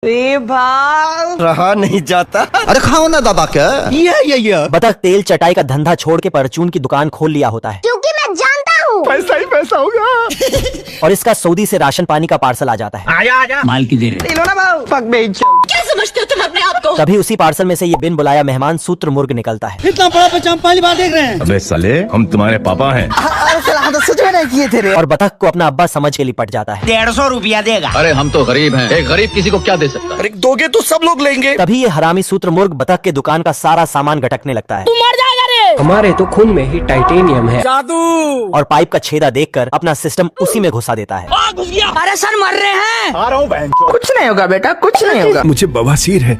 रहा नहीं जाता। अरे खाओ ना दबा के। ये बतख तेल चटाई का धंधा छोड़ के परचून की दुकान खोल लिया होता है, क्योंकि मैं जानता हूँ पैसा ही पैसा होगा। और इसका सऊदी से राशन पानी का पार्सल आ जाता है। आजा माल की देर लो ना भाव पक बेच। क्या समझते हो तुम अपने आप को? तभी उसी पार्सल में से ये बिन बुलाया मेहमान सूत्र मुर्ग निकलता है। इतना बड़ा बच्चा हम पहली बार देख रहे हैं। अबे साले हम तुम्हारे पापा हैं। सच में नहीं किए थे रे। और बतख को अपना अब्बा समझ के लिपट जाता है। 150 रुपया देगा। अरे हम तो गरीब हैं, एक गरीब किसी को क्या दे सकता है। अरे दोगे तो सब लोग लेंगे। तभी ये हरामी सूत्र मुर्ग बतख के दुकान का सारा सामान गटकने लगता है। तू मर जाएगा रे। हमारे तो खून में ही टाइटेनियम है। जादू। और पाइप का छेदा देखकर अपना सिस्टम उसी में घुसा देता है। घुस गया। अरे सर मर रहे हैं। आ रहा हूँ बहन। कुछ नहीं होगा बेटा, कुछ नहीं होगा। मुझे बवासीर है।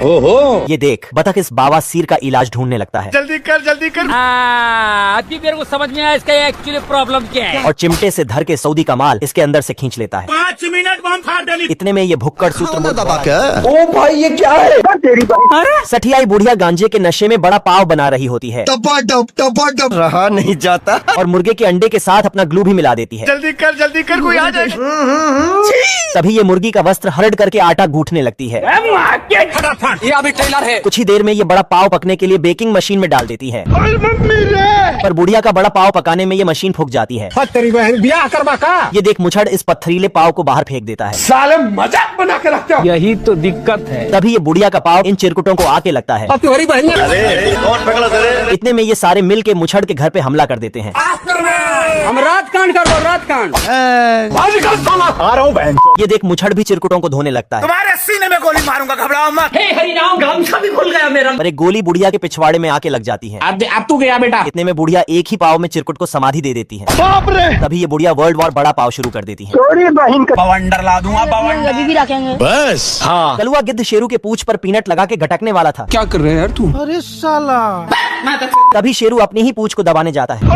ये देख बतख इस बावासीर का इलाज ढूंढने लगता है जल्दी कर जल्दी कर। अभी मेरे को समझ में आया इसका एक्चुअली प्रॉब्लम क्या है। और चिमटे से धर के सऊदी का माल इसके अंदर से खींच लेता है। 5 मिनट बम फाड़ देनी। इतने में ये भुक्कड़ सूत्र मुर्ग दबा के। ओ भाई ये क्या है? तेरी सठियाई बुढ़िया गांजे के नशे में बड़ा पाव बना रही होती है टपा रहा नहीं जाता। और मुर्गे के अंडे के साथ अपना ग्लू भी मिला देती है। जल्दी कर कोई आ जाए। तभी ये मुर्गी का वस्त्र हरड़ करके आटा गूंथने लगती है। ये अभी ट्रेलर है। कुछ ही देर में ये बड़ा पाव पकने के लिए बेकिंग मशीन में डाल देती है, पर बुढ़िया का बड़ा पाव पकाने में ये मशीन फूक जाती है। तेरी बहन ब्याह करवा का। ये देख मुछड़ इस पत्थरीले पाव को बाहर फेंक देता है। साले मजाक बना के रखते हो। यही तो दिक्कत है। तभी ये बुढ़िया का पाव इन चिरकुटों को आके लगता है। तुम्हारी बहन इतने में ये सारे मिल के मुछड़ के घर पे हमला कर देते हैं। हम रात कांड कर दो, रात कांड। आ रहा हूँ बहन। ये देख मुछड़ भी चिरकुटों को धोने लगता है, तुम्हारे सीने में गोली मारूंगा, घबराओ मत। हे हरि राम, गमछा भी खुल गया मेरा। पर एक गोली बुढ़िया के पिछवाड़े में आके लग जाती है। अब तू गया बेटा। इतने में बुढ़िया एक ही पाव में चिरकुट को समाधि दे देती है। बाप रे। तभी ये बुढ़िया वर्ल्ड वॉर बड़ा पाव शुरू कर देती है। बहन का बवंडर ला दूंगा बवंडर। अभी भी रखेंगे। बस हाँ। कलुआ गिद्ध शेरू के पूंछ पर पीनट लगा के गटकने वाला था। क्या कर रहे हैं यार तू? अरे साला। तभी शेरू अपनी ही पूंछ को दबाने जाता है।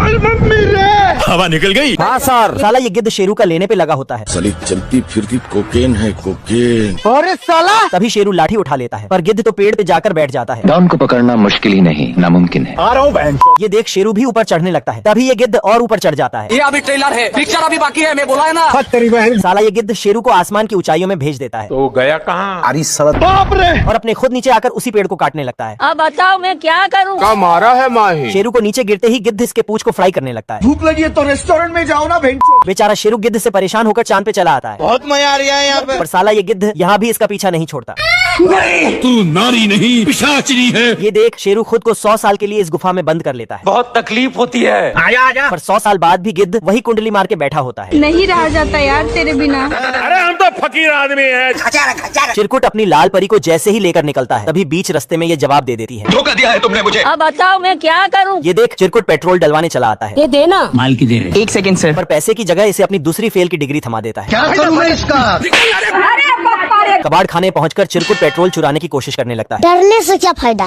हवा निकल गई। हाँ सर। साला ये गिद्ध शेरू का लेने पे लगा होता है। साली चलती फिरती कोकेन है, कोकेन। अरे साला। तभी शेरू लाठी उठा लेता है, पर गिद्ध तो पेड़ पे जाकर बैठ जाता है। डॉन को पकड़ना मुश्किल ही नहीं, नामुमकिन है। आ रहा हूँ बहन। ये देख शेरू भी ऊपर चढ़ने लगता है। तभी ये गिद्ध और ऊपर चढ़ जाता है। ये अभी ट्रेलर है, पिक्चर अभी बाकी है, मैं बोला है ना। तेरी बहन। साला ये गिद्ध शेरू को आसमान की ऊंचाइयों में भेज देता है तो गया कहाँ? अरे सड़क। बाप रे। और अपने खुद नीचे आकर उसी पेड़ को काटने लगता है। अब बताओ मैं क्या करूँ? का मारा है माही। शेरू को नीचे गिरते ही गिद्ध इसके पूंछ को फ्राई करने लगता है। भूख लगी है तो रेस्टोरेंट में जाओ ना बहन। बेचारा शेरू गिद्ध से परेशान होकर चांद पे चला आता है। बहुत मजा आ रहा है यहाँ पे। पर साला ये गिद्ध यहाँ भी इसका पीछा नहीं छोड़ता। तू नारी नहीं पिशाचनी है। ये देख शेरू खुद को 100 साल के लिए इस गुफा में बंद कर लेता है। बहुत तकलीफ होती है। आजा। पर 100 साल बाद भी गिद्ध वही कुंडली मार के बैठा होता है। नहीं रहा जाता यार तेरे बिना। अरे हम तो फकीर आदमी हैं। चिरकुट अपनी लाल परी को जैसे ही लेकर निकलता है, तभी बीच रास्ते में ये जवाब दे देती है। धोखा दिया है तुमने मुझे। अब बताओ मैं क्या करूँ? ये देख चिरकुट पेट्रोल डलवाने चला आता है, ये देना। माल की देर। 1 सेकंड से। पर पैसे की जगह इसे अपनी दूसरी फेल की डिग्री थमा देता है। क्या करूँ मैं इसका? कबाड़ खाने पहुंचकर चिरकुट पेट्रोल चुराने की कोशिश करने लगता है, डरने से क्या फायदा?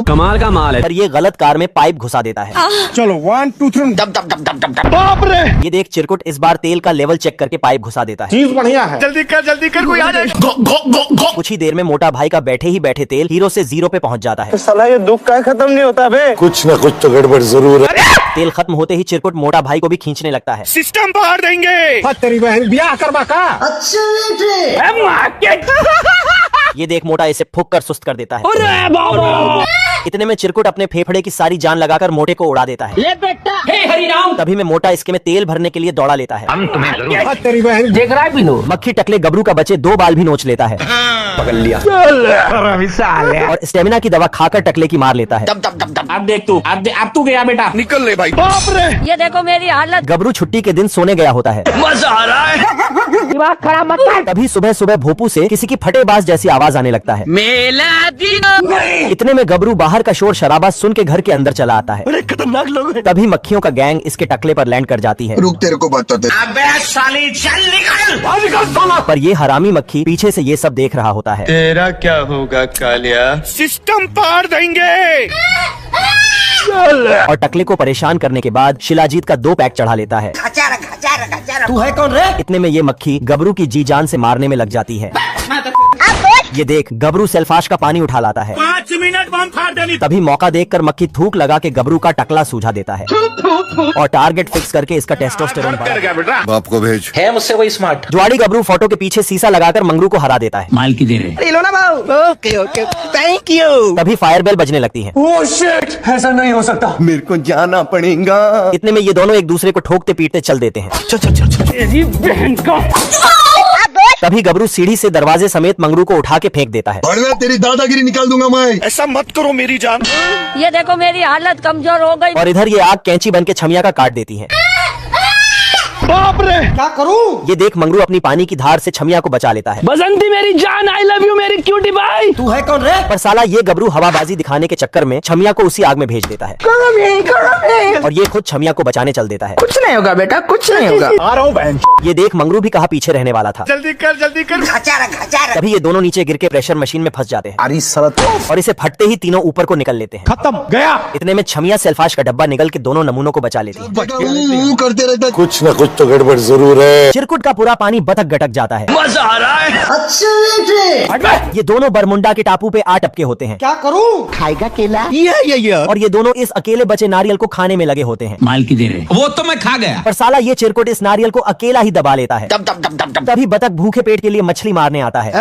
कमाल का माल है। पर ये गलत कार में पाइप घुसा देता है। चलो 1 2 3 दब दब दब दब दब। बाप रे। ये देख चिरकुट इस बार तेल का लेवल चेक करके पाइप घुसा देता है। चीज बढ़िया है। जल्दी कर कोई आ जाए। कुछ ही देर में मोटा भाई का बैठे ही बैठे तेल हीरो से 0 पे पहुंच जाता है। साला ये दुख का खत्म नहीं होता बे। कुछ न कुछ तो गड़बड़ जरूर है। तेल खत्म होते ही चिरकुट मोटा भाई को भी खींचने लगता है। सिस्टम फाड़ देंगे। तेरी बहन ब्याह करवा का। ये देख मोटा इसे फूंक कर सुस्त कर देता है। इतने में चिरकुट अपने फेफड़े की सारी जान लगाकर मोटे को उड़ा देता है। ले बेटा। हे हरि राम। तभी में मोटा इसके में तेल भरने के लिए दौड़ा लेता है। तेरी बहन। देख रहा है बिनो। मक्खी टकले गबरू का बचे 2 बाल भी नोच लेता है। पकड़ लिया। और स्टेमिना की दवा खाकर टकले की मार लेता है। अब देख तू, अब तू गया बेटा। निकल ले भाई। बाप रे। ये देखो मेरी हालत। गबरू छुट्टी के दिन सोने गया होता है। मजा आ रहा है। दिमाग खराब मत कर। तभी सुबह सुबह भोपू से किसी की फटेबाज जैसी आवाज आने लगता है। मेला दिन। इतने में गबरू बाहर का शोर शराबा सुन के घर के अंदर चला आता है। अरे खतरनाक लोग हैं। तभी मक्खियों का गैंग इसके टकले पर लैंड कर जाती है। रुक तेरे को बताते। अबे साली चल निकल। पर ये हरामी मक्खी पीछे से ये सब देख रहा होता है। तेरा क्या होगा कालिया? सिस्टम फाड़ देंगे। और टकले को परेशान करने के बाद शिलाजीत का 2 पैक चढ़ा लेता है। तू है कौन रे? इतने में ये मक्खी गबरू की जी जान से मारने में लग जाती है। ये देख गबरू सेल्फाश का पानी उठा लाता है। 5 मिनट बम फाड़ देनी। तभी मौका देखकर मक्खी थूक लगा के गबरू का टकला सूझा देता है और टारगेट फिक्स करके इसका टेस्टोस्टेरोन बढ़ा। बाप को भेज। है मुझसे वही स्मार्ट। ज्वाड़ी गबरू फोटो के पीछे शीशा लगाकर मंगरू को हरा देता है। माल की देर है। ले लो ना ओके ओके थैंक यू। तभी फायर बेल बजने लगती है। ओह शिट, ऐसा नहीं हो सकता, मेरे को जाना पड़ेगा। इतने में ये दोनों एक दूसरे को ठोकते पीटते चल देते हैं। चल चल चल चल। तभी गबरू सीढ़ी से दरवाजे समेत मंगरू को उठा के फेंक देता है। वरना तेरी दादागिरी निकाल दूंगा मैं। ऐसा मत करो मेरी जान। ये देखो मेरी हालत कमजोर हो गई। और इधर ये आग कैंची बन के छमिया का काट देती है। बाप रे, क्या करूं? ये देख मंगरू अपनी पानी की धार से छमिया को बचा लेता है। बसंती मेरी जान, आई लव यू मेरी क्यूटी बाई। तू है कौन रे? पर साला ये गबरू हवाबाजी दिखाने के चक्कर में छमिया को उसी आग में भेज देता है। और ये खुद छमिया को बचाने चल देता है। कुछ नहीं होगा बेटा, कुछ नहीं होगा। आ रहा हूँ बहन। ये देख मंगरू भी कहाँ पीछे रहने वाला था। जल्दी कर जल्दी कर। तभी ये दोनों नीचे गिर के प्रेशर मशीन में फंस जाते हैं। अरे सरत और इसे फटते ही तीनों ऊपर को निकल लेते हैं। खत्म गया। इतने में छमिया सेल्फाश का डब्बा निकल के दोनों नमूनों को बचा लेती है। करते रहता। कुछ न कुछ तो गड़बड़ जरूर है। चिरकुट का पूरा पानी बतक गटक जाता है। मजा आ रहा है। ये दोनों बरमुंडा के टापू पे आ टपके होते हैं। क्या करूं? खाएगा केला? ये और ये दोनों इस अकेले बचे नारियल को खाने में लगे होते हैं। माल की दे रहे, वो तो मैं खा गया। पर साला ये चिरकुट इस नारियल को अकेला ही दबा लेता है। तभी बतख भूखे पेट के लिए मछली मारने आता है।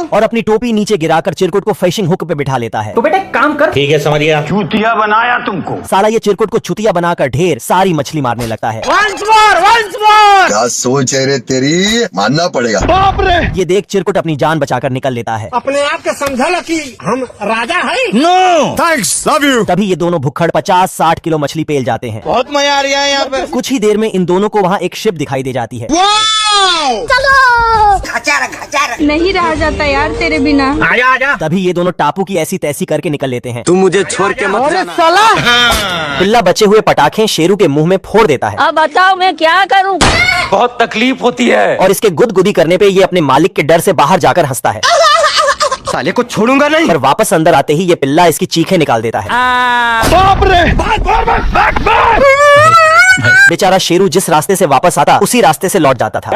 और अपनी टोपी नीचे गिराकर चिरकुट को फिशिंग हुक पे बिठा लेता है। तो बेटा काम कर। ठीक है समझिए। चूतिया बनाया तुमको। साला ये चिरकुट को छुतिया बनाकर ढेर सारी मछली मारने लगता है। Once more। क्या सोच है रे तेरी? मानना पड़ेगा। बाप रे। ये देख चिरकुट अपनी जान बचाकर निकल लेता है। अपने आप के समझा कि हम राजा हैं। नो। Thanks, love you. तभी ये दोनों भुक्खड़ 50-60 किलो मछली पेल जाते हैं। बहुत मजा आ रहा है यहाँ पे। कुछ ही देर में इन दोनों को वहाँ एक शिप दिखाई दे जाती है। नहीं रहा जाता यार तेरे बिना। आजा आजा। तभी ये दोनों टापू की ऐसी तैसी करके निकल लेते हैं। तुम मुझे छोड़ के मत जाना। साला। पिल्ला बचे हुए पटाखे शेरू के मुंह में फोड़ देता है। अब बताओ मैं क्या करूं? बहुत तकलीफ होती है। और इसके गुदगुदी करने पे ये अपने मालिक के डर से बाहर जाकर हंसता है। साले को छोड़ूंगा नहीं। पर वापस अंदर आते ही ये पिल्ला इसकी चीखें निकाल देता है। बाप रे। भाग। बेचारा शेरू जिस रास्ते से वापस आता उसी रास्ते से लौट जाता था।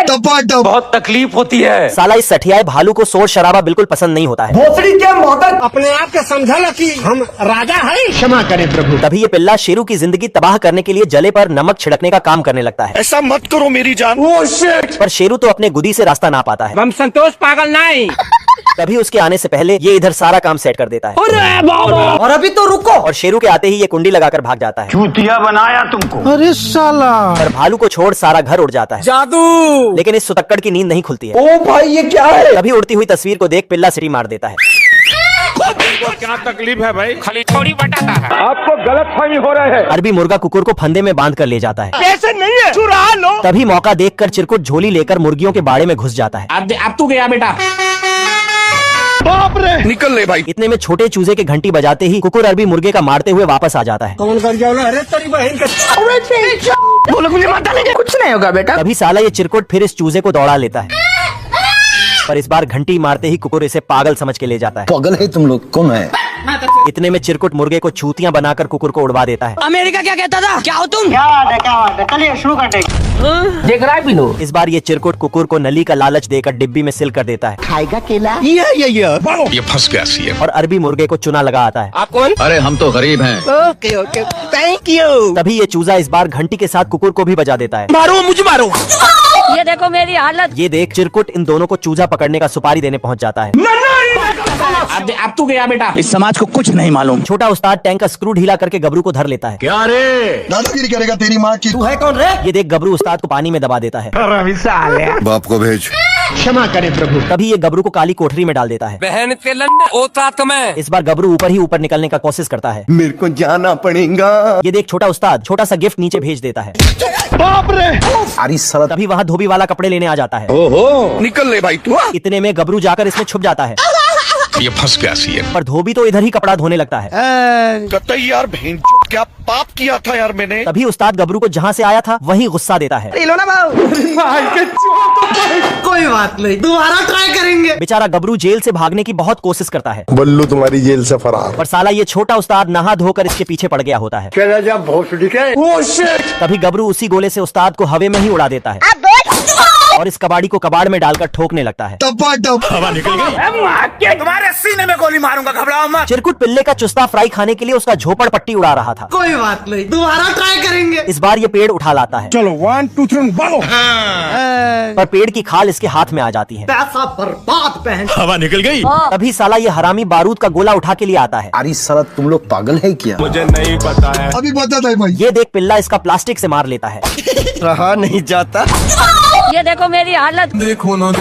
टपाटप। बहुत तकलीफ होती है। साला इस सठियाए भालू को शोर शराबा बिल्कुल पसंद नहीं होता है। भोसड़ी के मोहब्बत। अपने आप के समझा कि हम राजा हैं। क्षमा करें प्रभु। तभी ये पिल्ला शेरू की जिंदगी तबाह करने के लिए जले पर नमक छिड़कने का काम करने लगता है। ऐसा मत करो मेरी जान। Oh shit. पर शेरू तो अपने गुदी से रास्ता ना पाता है। हम संतोष पागल नहीं। तभी उसके आने से पहले ये इधर सारा काम सेट कर देता है। और अभी तो रुको। और शेरू के आते ही ये कुंडी लगाकर भाग जाता है। चूतिया बनाया तुमको। अरे साला। पर भालू को छोड़ सारा घर उड़ जाता है। जादू। लेकिन इस सुतक्कड़ की नींद नहीं खुलती है। ओ भाई ये क्या है? तभी उड़ती हुई तस्वीर को देख पिल्ला सिटी मार देता है। क्या तकलीफ है भाई? खाली थोड़ी बताता है। आपको गलतफहमी हो रहा है। अरबी मुर्गा कुकुर को फंदे में बांध कर ले जाता है। ऐसे नहीं है, चुरा लो। तभी मौका देखकर चिरकुट झोली लेकर मुर्गियों के बाड़े में घुस जाता है। अब तू गया बेटा। बाप रे। निकल ले भाई। इतने में छोटे चूजे के घंटी बजाते ही कुकुर अरबी मुर्गे का मारते हुए वापस आ जाता है। कौन कर जाओ? अरे तेरी बहन का। बोलो मुझे माता नहीं। कुछ नहीं होगा बेटा। तभी साला ये चिरकुट फिर इस चूजे को दौड़ा लेता है। पर इस बार घंटी मारते ही कुकुर इसे पागल समझ के ले जाता है। पागल है तुम लोग, कौन है? इतने में चिरकुट मुर्गे को छूतियां बनाकर कुकुर को उड़वा देता है। अमेरिका क्या कहता था? क्या हो तुम? क्या बात है? चलिए शुरू करते हैं। देख रहा है बिनो। इस बार ये चिरकुट कुकुर को नली का लालच देकर डिब्बी में सिल कर देता है। खाएगा केला? ये फंस गया सीएम। और अरबी मुर्गे को चुना लगा आता है। आप कौन? अरे हम तो गरीब हैं। Okay okay thank you. तभी ये चूजा इस बार घंटी के साथ कुकुर को भी बजा देता है। मारो मुझे मारो। ये देखो मेरी हालत। ये देख चिरकुट इन दोनों को चूजा पकड़ने का सुपारी देने पहुंच जाता है। अब तू गया बेटा। इस समाज को कुछ नहीं मालूम। छोटा उस्ताद टैंक का स्क्रू ढीला करके गबरू को धर लेता है। क्या रे? दादागिरी करेगा तेरी माँ की। तू है कौन रे? ये देख गबरू उस्ताद को पानी में दबा देता है। बाप को भेज। क्षमा करें प्रभु। तभी ये गबरू को काली कोठरी में डाल देता है। बहन के ओता तुम्हें। इस बार गबरू ऊपर ही ऊपर निकलने का कोशिश करता है। मेरे को जाना पड़ेगा। ये देख छोटा उस्ताद छोटा सा गिफ्ट नीचे भेज देता है। बाप रे। अरे साला। तभी वहाँ धोबी वाला कपड़े लेने आ जाता है। ओहो, निकल ले भाई तू। इतने में गबरू जाकर इसमें छुप जाता है। ये फंस गया सीएम। पर धोबी तो इधर ही कपड़ा धोने लगता है। कतई यार बहन क्या पाप किया था यार मैंने। तभी उस्ताद गबरू को जहाँ से आया था वहीं गुस्सा देता है। लो ना भाव। कोई बात नहीं, दोबारा ट्राई करेंगे। बेचारा गबरू जेल से भागने की बहुत कोशिश करता है। बल्लू तुम्हारी जेल से फरार। पर साला ये छोटा उस्ताद नहा धोकर इसके पीछे पड़ गया होता है। चला जा भोसड़ी के। Oh shit. तभी गबरू उसी गोले से उस्ताद को हवे में ही उड़ा देता है। और इस कबाड़ी को कबाड़ में डालकर ठोकने लगता है। तुम्हारे सीने में गोली मारूंगा, घबराओ मत। चिरकुट पिल्ले का चुस्ता फ्राई खाने के लिए उसका झोपड़ पट्टी उड़ा रहा था। कोई बात नहीं, दोबारा ट्राई करेंगे। इस बार ये पेड़ उठा लाता है। चलो 1 2 3 भागो। पर पेड़ की खाल इसके हाथ में आ जाती है। पैसा बर्बाद पहन। हवा निकल गई। तभी साला ये हरामी बारूद का गोला उठा के लिए आता है। अरे साला तुम लोग पागल है क्या? मुझे नहीं पता है। अभी बता दे भाई। ये देख पिल्ला इसका प्लास्टिक से मार लेता है। रहा नहीं जाता। ये देखो मेरी हालत। देखो ना।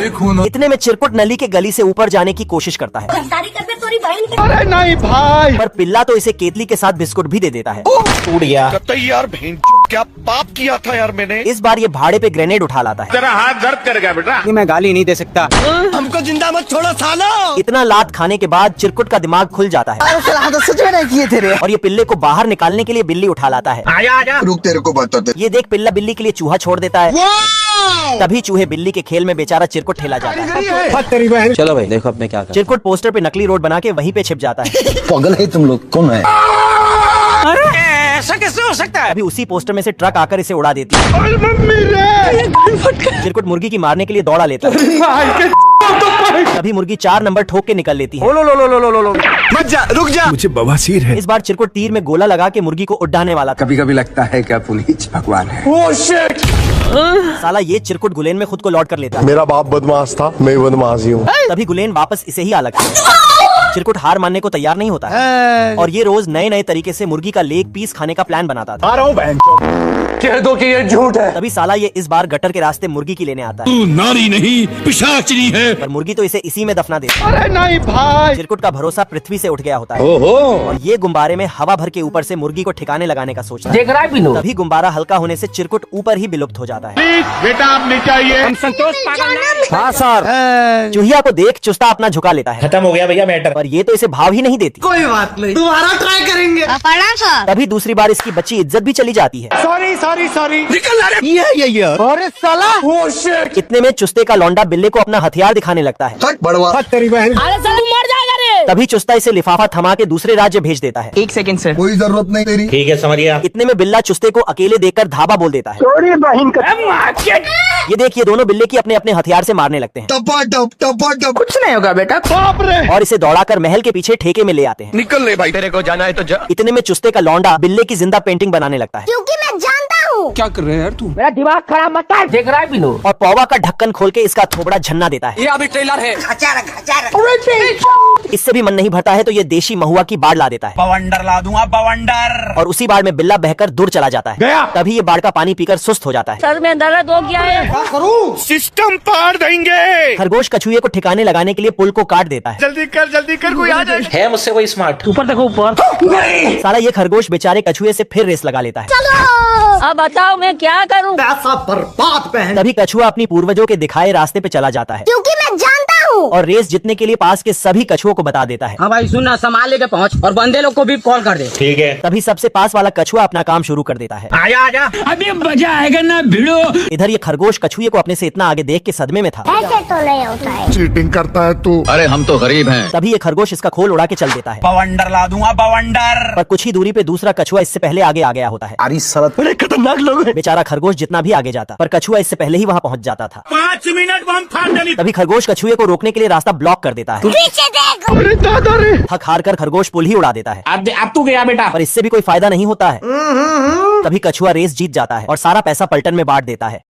इतने में चिरकुट नली के गली से ऊपर जाने की कोशिश करता है। अरे नहीं भाई। पर पिल्ला तो इसे केतली के साथ बिस्कुट भी दे देता है। टूट गया। यार क्या पाप किया था यार मैंने। इस बार ये भाड़े पे ग्रेनेड उठा लाता है। तेरा हाथ दर्द कर गया बेटा। मैं गाली नहीं दे सकता। हमको जिंदा मत छोड़ो सालो। इतना लात खाने के बाद चिरकुट का दिमाग खुल जाता है सच में नहीं किए थे रे। और ये पिल्ले को बाहर निकालने के लिए बिल्ली उठा लाता है। आजा। रुक तेरे को बताते। ये देख पिल्ला बिल्ली के लिए चूहा छोड़ देता है। तभी चूहे बिल्ली के खेल में बेचारा चिरकुट ठेला जाता है। चलो भाई देखो अब मैं क्या कर। चिरकुट पोस्टर पे नकली रोड बना के वहीं पे छिप जाता है। पागल है तुम लोग, कौन है? ऐसा कैसे हो सकता है? अभी उसी पोस्टर में से ट्रक आकर इसे उड़ा देती है। चिरकुट मुर्गी की मारने के लिए दौड़ा लेता है। तभी मुर्गी 4 नंबर ठोक के निकल लेती है। मत जा, रुक जा। मुझे बवासीर है। इस बार चिरकुट तीर में गोला लगा के मुर्गी को उड़ाने वाला था। कभी कभी लगता है क्या पुनीत भगवान है। साला ये चिरकुट गुलेन में खुद को लौट कर लेता है। मेरा बाप बदमाश था, मैं बदमाश ही हूँ। तभी गुलेन वापस इसे ही आ लगता है। चिरकुट हार मानने को तैयार नहीं होता है और ये रोज नए नए तरीके से मुर्गी का लेग पीस खाने का प्लान बनाता था। कह दो कि ये झूठ है। तभी साला ये इस बार गटर के रास्ते मुर्गी की लेने आता है। तू नारी नहीं पिशाचनी है। पर मुर्गी तो इसे इसी में दफना देती है। अरे नहीं भाई। चिरकुट का भरोसा पृथ्वी से उठ गया होता है और ये गुब्बारे में हवा भर के ऊपर से मुर्गी को ठिकाने लगाने का सोचता है। देख रहा है बिनो। तभी गुब्बारा हल्का होने से चिरकुट ऊपर ही विलुप्त हो जाता है। बेटा आप नीचे आइए। हम संतोष पागल नहीं। हाँ सर। चूहिया को देख चुस्ता अपना झुका लेता है। खत्म हो गया भैया मैटर। पर ये तो इसे भाव ही नहीं देती। कोई बात नहीं, दोबारा ट्राई करेंगे। तभी दूसरी बार इसकी बच्ची इज्जत भी चली जाती है। सॉरी। अरे साला। इतने में चुस्ते का लौंडा बिल्ले को अपना हथियार दिखाने लगता है। हट बड़वा। अरे साला तू मर जाएगा रे। तभी चुस्ता इसे लिफाफा थमा के दूसरे राज्य भेज देता है। 1 सेकंड से। कोई जरूरत नहीं तेरी। ठीक है समझ गया। इतने में बिल्ला चुस्ते को अकेले देखकर धाबा बोल देता है। ये देख ये दोनों बिल्ले की अपने अपने हथियार से मारने लगते हैं टपा कुछ नहीं होगा बेटा। और इसे दौड़ाकर महल के पीछे ठेके में ले आते हैं। निकल ले भाई। तेरे को जाना है तो जा। इतने में चुस्ते का लौंडा बिल्ले की जिंदा पेंटिंग बनाने लगता है क्योंकि मैं जानता हूँ। क्या कर रहे हैं यार तू? मेरा दिमाग खराब मत कर। देख रहा है बिनो। और पौवा का ढक्कन खोल के इसका थोबड़ा झन्ना देता है। ये अभी ट्रेलर है। इससे भी मन नहीं भरता है तो ये देशी महुआ की बाढ़ ला देता है बवंडर ला दूंगा बवंडर। और उसी बाढ़ में बिल्ला बहकर दूर चला जाता है। तभी ये बाढ़ का पानी पीकर सुस्त हो जाता है। सर में दर्द हो गया है। सिस्टम पार देंगे। खरगोश कछुए को ठिकाने लगाने के लिए पुल को काट देता है। जल्दी कर कोई आ जाए। है मुझसे कोई स्मार्ट। ऊपर देखो ऊपर। साला ये खरगोश बेचारे कछुए से फिर रेस लगा लेता है। अब बताओ मैं क्या करूँ। पैसा बर्बाद पहन। तभी कछुआ अपनी पूर्वजों के दिखाए रास्ते पे चला जाता है क्योंकि मैं जानता हूँ। और रेस जीतने के लिए पास के सभी कछुओं को बता देता है। हाँ भाई सुनना, सामान लेके पहुँच और बंदे लोग को भी कॉल कर दे। ठीक है। तभी सबसे पास वाला कछुआ अपना काम शुरू कर देता है। आजा। अभी मजा आएगा ना भिड़ो। इधर ये खरगोश कछुए को अपने से इतना आगे देख के सदमे में था। ऐसे तो नहीं होता है। चीटिंग करता है तू। अरे हम तो गरीब हैं। तभी ये खरगोश इसका खोल उड़ा के चल देता है। बवंडर ला दूंगा बवंडर। पर कुछ ही दूरी पे दूसरा कछुआ इससे पहले आगे आ गया होता है। अरे साला खतरनाक लोग हैं। बेचारा खरगोश जितना भी आगे जाता पर कछुआ इससे पहले ही वहाँ पहुँच जाता था। 5 मिनट बम फाड़ देनी। तभी खरगोश कछुए को रोकने के लिए रास्ता ब्लॉक कर देता है। पीछे देख। थक हार कर खरगोश पुल ही उड़ा देता है। अब तू गया बेटा। पर इससे भी कोई फायदा नहीं होता है। तभी कछुआ रेस जीत जाता है और सारा पैसा पलटन में बांट देता है।